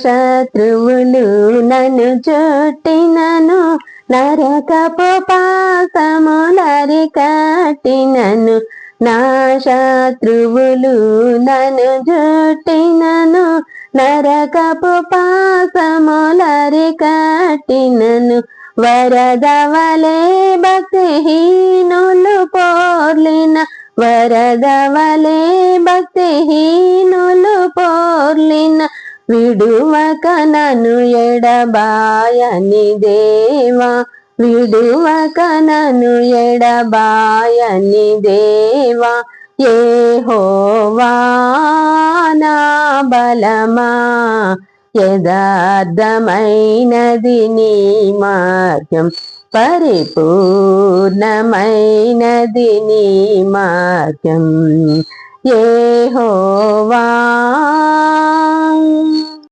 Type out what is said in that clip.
శత్రువులు నన్ను చుట్టినను, నరకపు పాశములరి కట్టినను. నా శత్రువులు నన్ను చుట్టినను, నరకపు పాశములరి కట్టినను. వరదవలే భక్తిహీనులు పోర్లిన, వరదవలే భక్తిహీనులు పోర్లిన, విడువక నన్ను ఎడబాయని దేవా, విడువక నన్ను ఎడబాయని దేవా. యెహోవా నా బలమా, యథార్థమైనది నీ మార్గం, పరిపూర్ణమైనది నీ మార్గం. యెహోవా